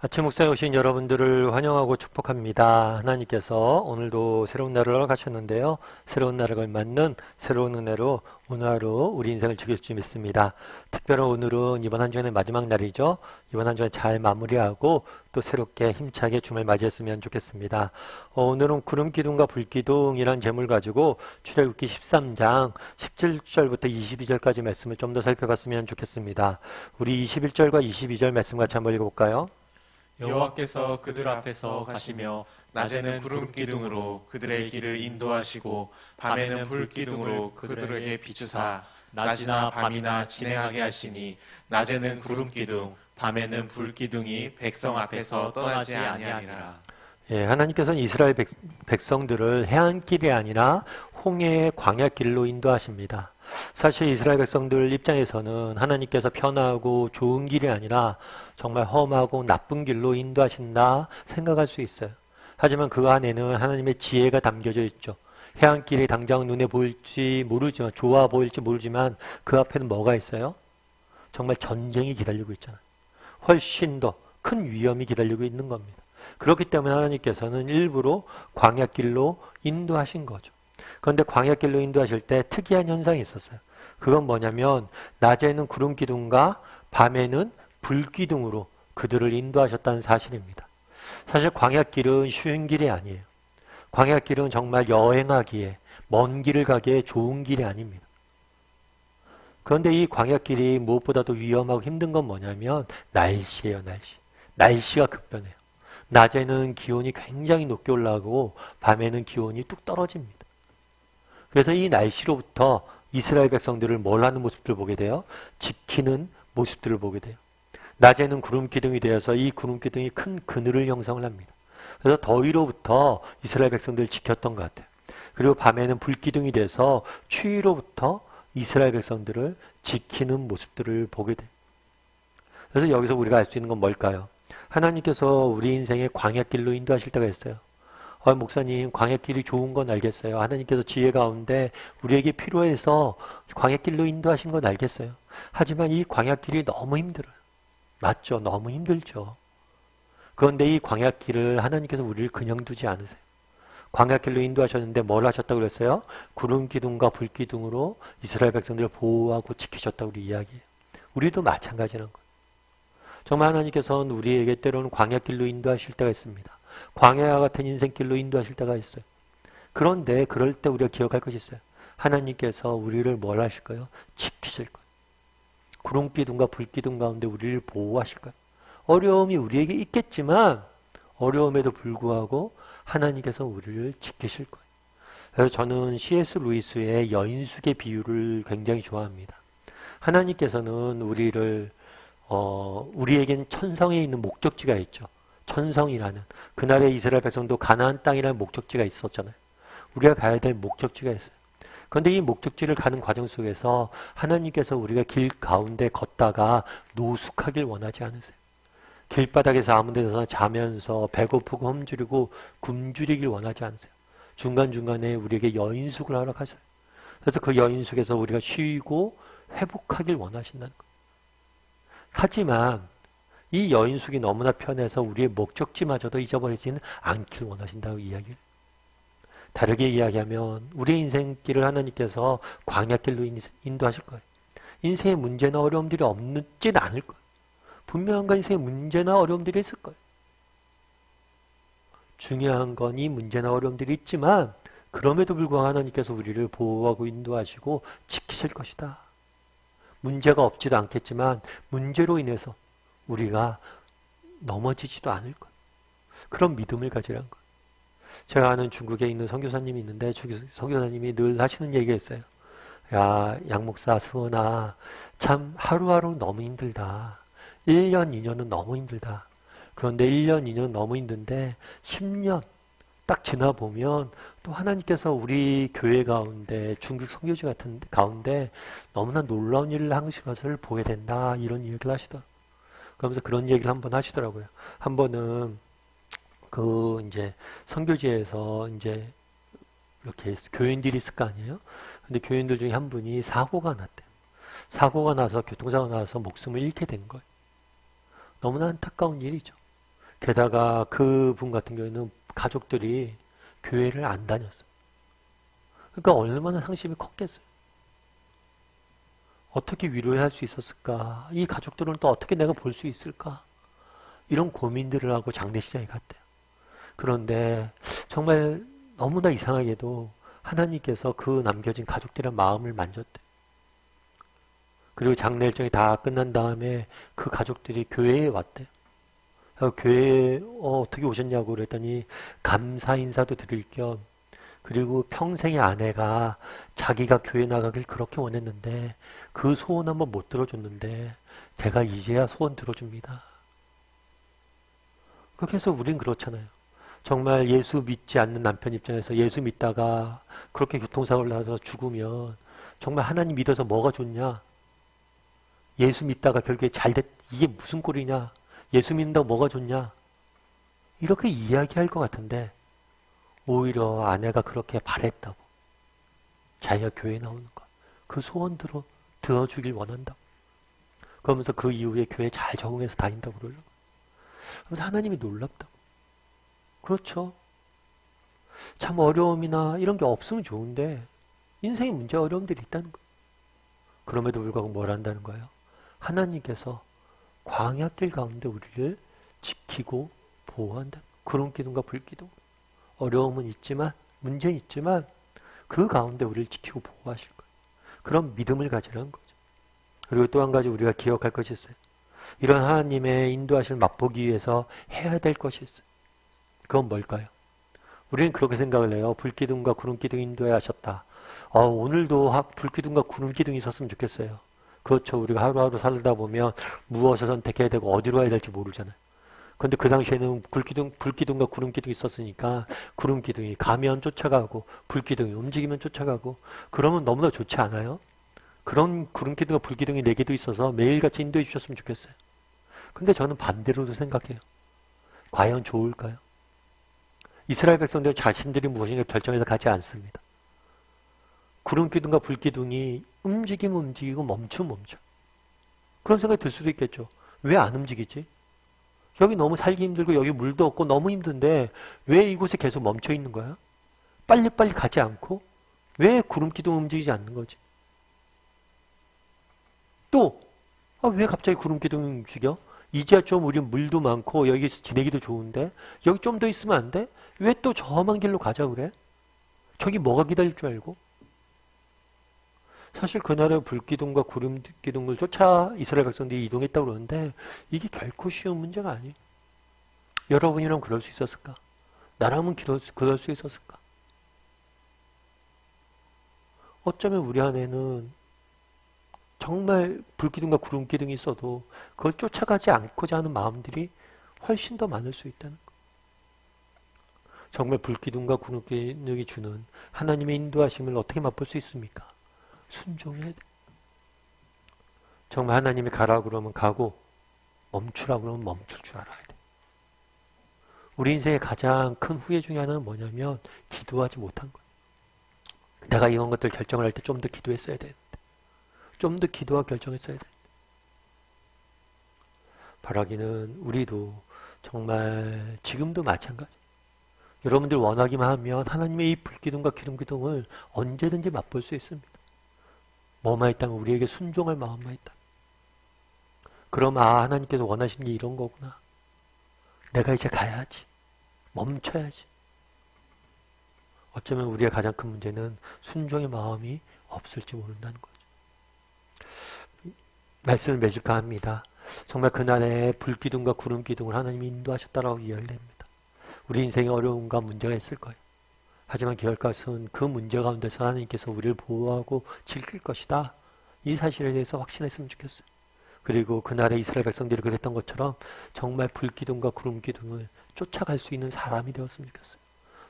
아침 묵상에 오신 여러분들을 환영하고 축복합니다. 하나님께서 오늘도 새로운 날을 허락하셨는데요. 새로운 날을 걸맞는 새로운 은혜로 오늘 하루 우리 인생을 지킬 줄 믿습니다. 특별히 오늘은 이번 한 주간의 마지막 날이죠. 이번 한 주간 잘 마무리하고 또 새롭게 힘차게 주말 맞이했으면 좋겠습니다. 오늘은 구름기둥과 불기둥이란 제목을 가지고 출애굽기 13장 17절부터 22절까지 말씀을 좀 더 살펴봤으면 좋겠습니다. 우리 21절과 22절 말씀 같이 한번 읽어볼까요? 여호와께서 그들 앞에서 가시며 낮에는 구름기둥으로 그들의 길을 인도하시고 밤에는 불기둥으로 그들에게 비추사 낮이나 밤이나 진행하게 하시니 낮에는 구름기둥 밤에는 불기둥이 백성 앞에서 떠나지 아니하니라. 예, 하나님께서는 이스라엘 백성들을 해안길이 아니라 홍해의 광야길로 인도하십니다. 사실 이스라엘 백성들 입장에서는 하나님께서 편하고 좋은 길이 아니라 정말 험하고 나쁜 길로 인도하신다 생각할 수 있어요. 하지만 그 안에는 하나님의 지혜가 담겨져 있죠. 해안길이 당장 눈에 보일지 모르지만, 좋아 보일지 모르지만 그 앞에는 뭐가 있어요? 정말 전쟁이 기다리고 있잖아요. 훨씬 더 큰 위험이 기다리고 있는 겁니다. 그렇기 때문에 하나님께서는 일부러 광야길로 인도하신 거죠. 그런데 광야길로 인도하실 때 특이한 현상이 있었어요. 그건 뭐냐면 낮에는 구름기둥과 밤에는 불기둥으로 그들을 인도하셨다는 사실입니다. 사실 광야길은 쉬운 길이 아니에요. 광야길은 정말 여행하기에 먼 길을 가기에 좋은 길이 아닙니다. 그런데 이 광야길이 무엇보다도 위험하고 힘든 건 뭐냐면 날씨예요. 날씨가 급변해요. 낮에는 기온이 굉장히 높게 올라가고 밤에는 기온이 뚝 떨어집니다. 그래서 이 날씨로부터 이스라엘 백성들을 뭘 하는 모습들을 보게 돼요? 지키는 모습들을 보게 돼요. 낮에는 구름기둥이 되어서 이 구름기둥이 큰 그늘을 형성을 합니다. 그래서 더위로부터 이스라엘 백성들을 지켰던 것 같아요. 그리고 밤에는 불기둥이 돼서 추위로부터 이스라엘 백성들을 지키는 모습들을 보게 돼요. 그래서 여기서 우리가 알 수 있는 건 뭘까요? 하나님께서 우리 인생의 광야길로 인도하실 때가 있어요. 목사님, 광야길이 좋은 건 알겠어요. 하나님께서 지혜 가운데 우리에게 필요해서 광야길로 인도하신 건 알겠어요. 하지만 이 광야길이 너무 힘들어요. 맞죠? 너무 힘들죠. 그런데 이 광야길을 하나님께서 우리를 그냥 두지 않으세요. 광야길로 인도하셨는데 뭘 하셨다고 그랬어요? 구름기둥과 불기둥으로 이스라엘 백성들을 보호하고 지키셨다고 우리 이야기해요. 우리도 마찬가지라는 거예요. 정말 하나님께서는 우리에게 때로는 광야길로 인도하실 때가 있습니다. 광야와 같은 인생길로 인도하실 때가 있어요. 그런데 그럴 때 우리가 기억할 것이 있어요. 하나님께서 우리를 뭘 하실 거예요? 지키실 거예요. 구름기둥과 불기둥 가운데 우리를 보호하실 거예요. 어려움이 우리에게 있겠지만 어려움에도 불구하고 하나님께서 우리를 지키실 거예요. 그래서 저는 C.S. 루이스의 여인숙의 비유를 굉장히 좋아합니다. 하나님께서는 우리에겐 천성에 있는 목적지가 있죠. 천성이라는 그날의 이스라엘 백성도 가나안 땅이라는 목적지가 있었잖아요. 우리가 가야 될 목적지가 있어요. 그런데 이 목적지를 가는 과정 속에서 하나님께서 우리가 길 가운데 걷다가 노숙하길 원하지 않으세요. 길바닥에서 아무 데서나 자면서 배고프고 험주리고 굶주리길 원하지 않으세요. 중간중간에 우리에게 여인숙을 허락하셔요. 그래서 그 여인숙에서 우리가 쉬고 회복하길 원하신다는 거예요. 하지만 이 여인숙이 너무나 편해서 우리의 목적지마저도 잊어버리지는 않길 원하신다고 이야기를. 다르게 이야기하면 우리의 인생길을 하나님께서 광야길로 인도하실 거예요. 인생의 문제나 어려움들이 없진 않을 거예요. 분명한 건 인생의 문제나 어려움들이 있을 거예요. 중요한 건 이 문제나 어려움들이 있지만 그럼에도 불구하고 하나님께서 우리를 보호하고 인도하시고 지키실 것이다. 문제가 없지도 않겠지만 문제로 인해서 우리가 넘어지지도 않을 거예요. 그런 믿음을 가지라는 거예요. 제가 아는 중국에 있는 선교사님이 있는데 선교사님이 늘 하시는 얘기가 있어요. 야, 양목사 수원아, 참 하루하루 너무 힘들다. 1년, 2년은 너무 힘들다. 그런데 1년, 2년은 너무 힘든데 10년 딱 지나보면 또 하나님께서 우리 교회 가운데 중국 선교지 같은 가운데 너무나 놀라운 일을 하신 것을 보게 된다. 이런 얘기를 하시더라고요. 그러면서 그런 얘기를 한번 하시더라고요. 한 번은 이제 선교지에서 이제 이렇게 교인들이 있을 거 아니에요? 근데 교인들 중에 한 분이 사고가 났대요. 사고가 나서 교통사고가 나서 목숨을 잃게 된 거예요. 너무나 안타까운 일이죠. 게다가 그분 같은 경우에는 가족들이 교회를 안 다녔어요. 그러니까 얼마나 상심이 컸겠어요. 어떻게 위로할 수 있었을까? 이 가족들은 또 어떻게 내가 볼 수 있을까? 이런 고민들을 하고 장례식장에 갔대요. 그런데 정말 너무나 이상하게도 하나님께서 그 남겨진 가족들의 마음을 만졌대요. 그리고 장례 일정이 다 끝난 다음에 그 가족들이 교회에 왔대요. 교회에 어떻게 오셨냐고 그랬더니 감사 인사도 드릴 겸 그리고 평생의 아내가 자기가 교회 나가길 그렇게 원했는데 그 소원 한번 못 들어줬는데 제가 이제야 소원 들어줍니다. 그렇게 해서 우린 그렇잖아요. 정말 예수 믿지 않는 남편 입장에서 예수 믿다가 그렇게 교통사고를 나서 죽으면 정말 하나님 믿어서 뭐가 좋냐? 예수 믿다가 결국에 잘됐, 이게 무슨 꼴이냐? 예수 믿는다고 뭐가 좋냐? 이렇게 이야기할 것 같은데 오히려 아내가 그렇게 바랬다고. 자기가 교회에 나오는 거. 그 소원 들어주길 원한다고. 그러면서 그 이후에 교회 잘 적응해서 다닌다고 그러려고. 그래서 하나님이 놀랍다고. 그렇죠. 참 어려움이나 이런 게 없으면 좋은데 인생에 문제 어려움들이 있다는 거예요. 그럼에도 불구하고 뭘 한다는 거예요? 하나님께서 광야길 가운데 우리를 지키고 보호한다. 구름 기둥과 불 기둥. 어려움은 있지만 문제는 있지만 그 가운데 우리를 지키고 보호하실 거예요. 그런 믿음을 가지라는 거죠. 그리고 또 한 가지 우리가 기억할 것이 있어요. 이런 하나님의 인도하심을 맛보기 위해서 해야 될 것이 있어요. 그건 뭘까요? 우리는 그렇게 생각을 해요. 불기둥과 구름기둥이 인도해 하셨다. 오늘도 불기둥과 구름기둥이 있었으면 좋겠어요. 그렇죠. 우리가 하루하루 살다 보면 무엇을 선택해야 되고 어디로 가야 될지 모르잖아요. 근데 그 당시에는 불기둥과 구름기둥이 있었으니까 구름기둥이 가면 쫓아가고 불기둥이 움직이면 쫓아가고 그러면 너무나 좋지 않아요? 그런 구름기둥과 불기둥이 4개도 있어서 매일같이 인도해 주셨으면 좋겠어요. 근데 저는 반대로도 생각해요. 과연 좋을까요? 이스라엘 백성들은 자신들이 무엇인가 결정해서 가지 않습니다. 구름기둥과 불기둥이 움직이면 움직이고 멈추면 멈춰. 그런 생각이 들 수도 있겠죠. 왜 안 움직이지? 여기 너무 살기 힘들고 여기 물도 없고 너무 힘든데 왜 이곳에 계속 멈춰 있는 거야? 빨리빨리 가지 않고 왜 구름기둥 움직이지 않는 거지? 또 왜 갑자기 구름기둥이 움직여? 이제야 좀 우리 물도 많고 여기 지내기도 좋은데 여기 좀 더 있으면 안 돼? 왜 또 저 험한 길로 가자 그래? 저기 뭐가 기다릴 줄 알고? 사실 그날의 불기둥과 구름기둥을 쫓아 이스라엘 백성들이 이동했다고 그러는데 이게 결코 쉬운 문제가 아니에요. 여러분이라면 그럴 수 있었을까? 나라면 그럴 수 있었을까? 어쩌면 우리 안에는 정말 불기둥과 구름기둥이 있어도 그걸 쫓아가지 않고자 하는 마음들이 훨씬 더 많을 수 있다는 거. 정말 불기둥과 구름기둥이 주는 하나님의 인도하심을 어떻게 맛볼 수 있습니까? 순종해야 돼. 정말 하나님이 가라고 그러면 가고 멈추라고 그러면 멈출 줄 알아야 돼. 우리 인생의 가장 큰 후회 중에 하나는 뭐냐면 기도하지 못한 거예요. 내가 이런 것들 결정을 할 때 좀 더 기도했어야 되는데 좀 더 기도하고 결정했어야 되는데 바라기는 우리도 정말 지금도 마찬가지. 여러분들 원하기만 하면 하나님의 이 불기둥과 기름기둥을 언제든지 맛볼 수 있습니다. 뭐만 있다면 우리에게 순종할 마음만 있다. 그럼 하나님께서 원하시는 게 이런 거구나. 내가 이제 가야지. 멈춰야지. 어쩌면 우리의 가장 큰 문제는 순종의 마음이 없을지 모른다는 거죠. 말씀을 맺을까 합니다. 정말 그날에 불기둥과 구름기둥을 하나님이 인도하셨다라고 이해를 합니다. 우리 인생에 어려움과 문제가 있을 거예요. 하지만 기억할 것은 그 문제 가운데서 하나님께서 우리를 보호하고 지킬 것이다. 이 사실에 대해서 확신했으면 좋겠어요. 그리고 그날의 이스라엘 백성들이 그랬던 것처럼 정말 불기둥과 구름기둥을 쫓아갈 수 있는 사람이 되었으면 좋겠어요.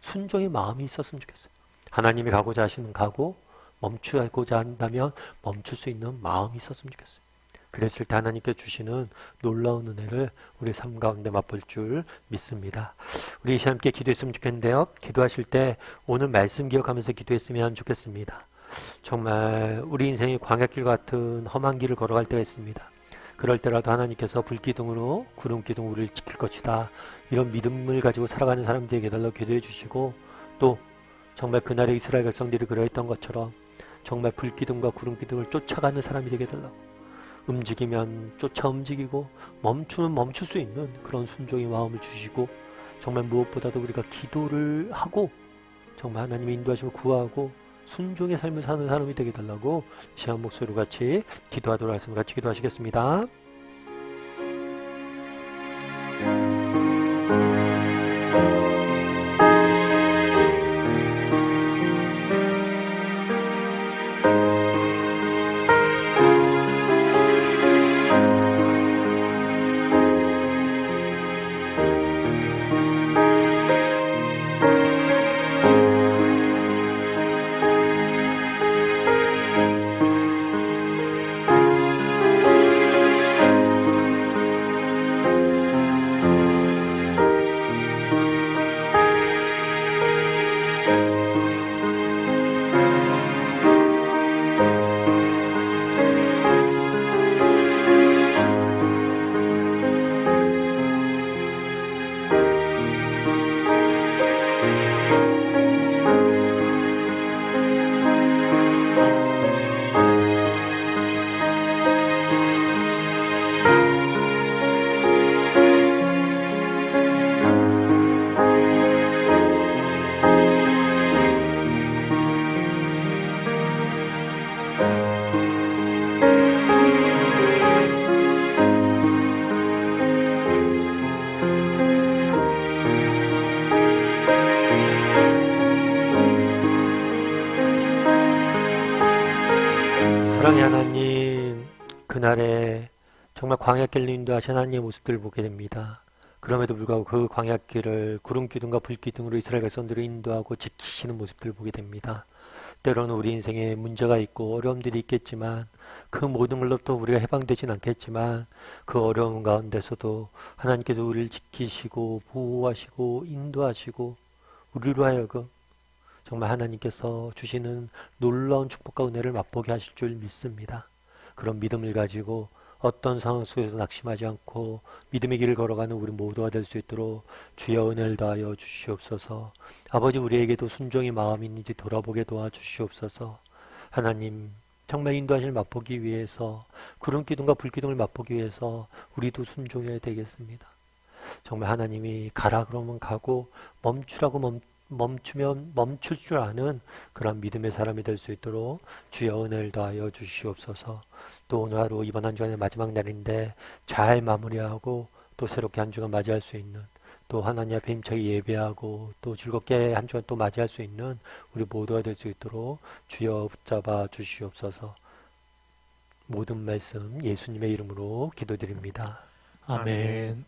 순종의 마음이 있었으면 좋겠어요. 하나님이 가고자 하시면 가고 멈추고자 한다면 멈출 수 있는 마음이 있었으면 좋겠어요. 그랬을 때 하나님께 주시는 놀라운 은혜를 우리 삶 가운데 맛볼 줄 믿습니다. 우리 이 시간 함께 기도했으면 좋겠는데요. 기도하실 때 오늘 말씀 기억하면서 기도했으면 좋겠습니다. 정말 우리 인생이 광야길 같은 험한 길을 걸어갈 때가 있습니다. 그럴 때라도 하나님께서 불기둥으로 구름기둥 우리를 지킬 것이다. 이런 믿음을 가지고 살아가는 사람이 되게 해달라고 기도해 주시고, 또 정말 그날의 이스라엘 백성들이 그러했던 것처럼 정말 불기둥과 구름기둥을 쫓아가는 사람이 되게 해달라고, 움직이면 쫓아 움직이고 멈추면 멈출 수 있는 그런 순종의 마음을 주시고, 정말 무엇보다도 우리가 기도를 하고 정말 하나님의 인도하심을 구하고 순종의 삶을 사는 사람이 되게 해달라고 시한 목소리로 같이 기도하도록 하겠습니다. 같이 기도하시겠습니다. 사랑의 하나님, 그날에 정말 광야길로 인도하신 하나님의 모습들을 보게 됩니다. 그럼에도 불구하고 그 광야길을 구름기둥과 불기둥으로 이스라엘 백성들을 인도하고 지키시는 모습들을 보게 됩니다. 때로는 우리 인생에 문제가 있고 어려움들이 있겠지만 그 모든 걸로부터 우리가 해방되진 않겠지만 그 어려움 가운데서도 하나님께서 우리를 지키시고 보호하시고 인도하시고 우리로 하여금 정말 하나님께서 주시는 놀라운 축복과 은혜를 맛보게 하실 줄 믿습니다. 그런 믿음을 가지고 어떤 상황 속에서 낙심하지 않고 믿음의 길을 걸어가는 우리 모두가 될 수 있도록 주여 은혜를 다하여 주시옵소서. 아버지, 우리에게도 순종의 마음이 있는지 돌아보게 도와주시옵소서. 하나님, 정말 인도하실 맛보기 위해서 구름기둥과 불기둥을 맛보기 위해서 우리도 순종해야 되겠습니다. 정말 하나님이 가라 그러면 가고 멈추라고 멈추면 멈출 줄 아는 그런 믿음의 사람이 될 수 있도록 주여 은혜를 더하여 주시옵소서. 또 오늘 하루 이번 한 주간의 마지막 날인데 잘 마무리하고 또 새롭게 한 주간 맞이할 수 있는, 또 하나님 앞에 힘차게 예배하고 또 즐겁게 한 주간 또 맞이할 수 있는 우리 모두가 될 수 있도록 주여 붙잡아 주시옵소서. 모든 말씀 예수님의 이름으로 기도드립니다. 아멘.